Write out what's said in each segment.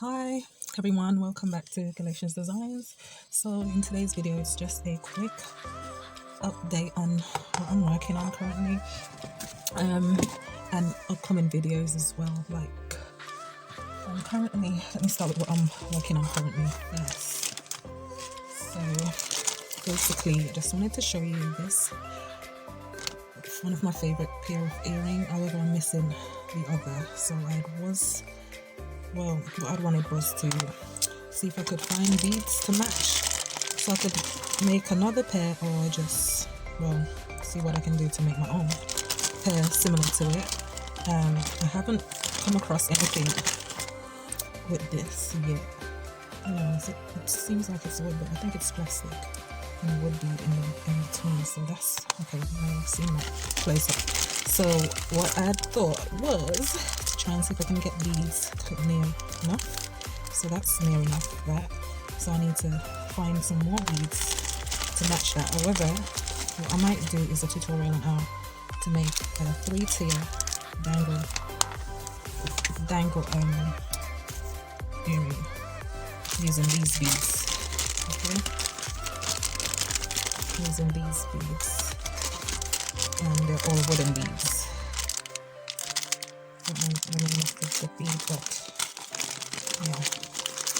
Hi everyone, welcome back to Galatiansdesigns. So in today's video, it's just a quick update on what I'm working on currently, and upcoming videos as well. Let me start with what I'm working on currently. Yes. So basically, I just wanted to show you this. It's one of my favorite pair of earring. However, I'm missing the other. So what I wanted was to see if I could find beads to match, so I could make another pair, or just, see what I can do to make my own pair similar to it. I haven't come across anything with this yet. It seems like it's wood, but I think it's plastic and a wood bead in between. So that's okay. Now I've seen that close up. So what I thought was to try and see if I can get these near enough. So that's near enough there. So I need to find some more beads to match that. However, what I might do is a tutorial on how to make a 3-tier dangle earring using these beads. Okay, using these beads, and they're all wooden beads. Let me lift the bead, but yeah.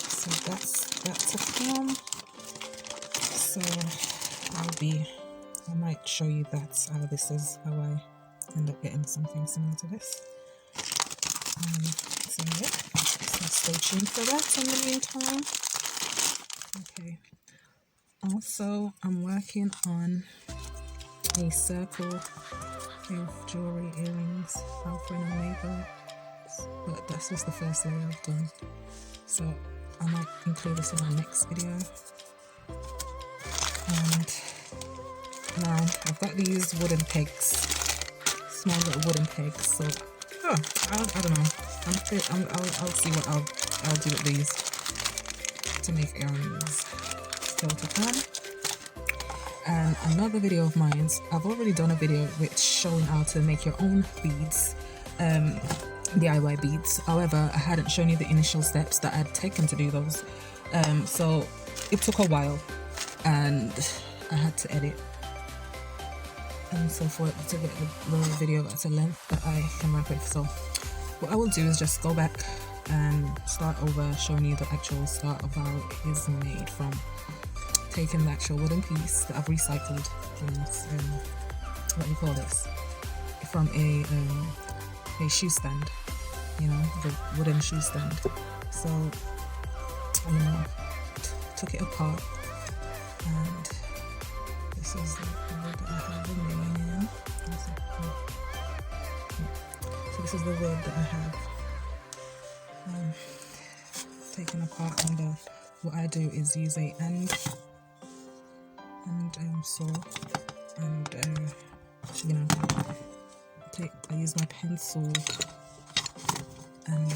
So that's a film. So I might show you how I end up getting something similar to this. So stay tuned for that in the meantime. Okay. Also, I'm working on a circle of jewelry earrings, Alpha and Omega, but that's just the first layer I've done. So I might include this in my next video. And now I've got these wooden pegs, small little wooden pegs. So I don't know. I'll see what I'll do with these to make earrings still to come. And another video of mine, I've already done a video which showing how to make your own beads, DIY beads. However, I hadn't shown you the initial steps that I'd taken to do those. So it took a while, and I had to edit and so forth to get the video at a length that I can work with. So what I will do is just go back and start over, showing you the actual start of how it is made, from taking the actual wooden piece that I've recycled from a shoe stand, the wooden shoe stand. So took it apart, and this is the wood that I have remaining. So this is the wood that I have taken apart, and what I do is use a saw, and I use my pencil and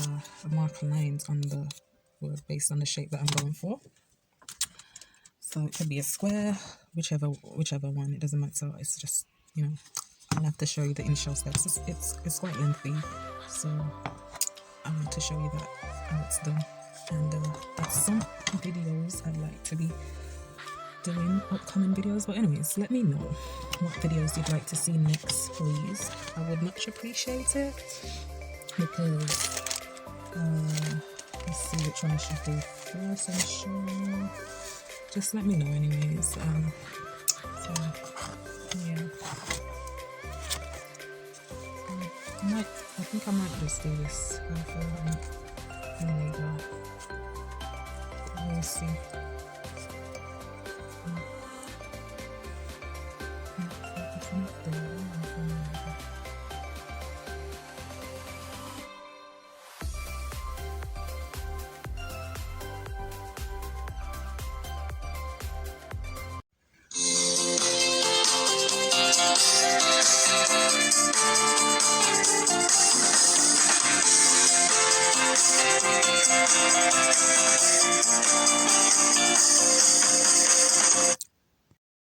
mark lines on the wood based on the shape that I'm going for. So it could be a square, whichever one, it doesn't matter. It's just, I'll have to show you the initial steps. It's quite lengthy, so I want to show you that how it's done. And that's some videos I'd like to be doing, upcoming videos. But anyways, let me know what videos you'd like to see next, please. I would much appreciate it, because let's see which one I should do first. I'm sure. Just let me know, anyways. So yeah, I think I might just do this. We'll see.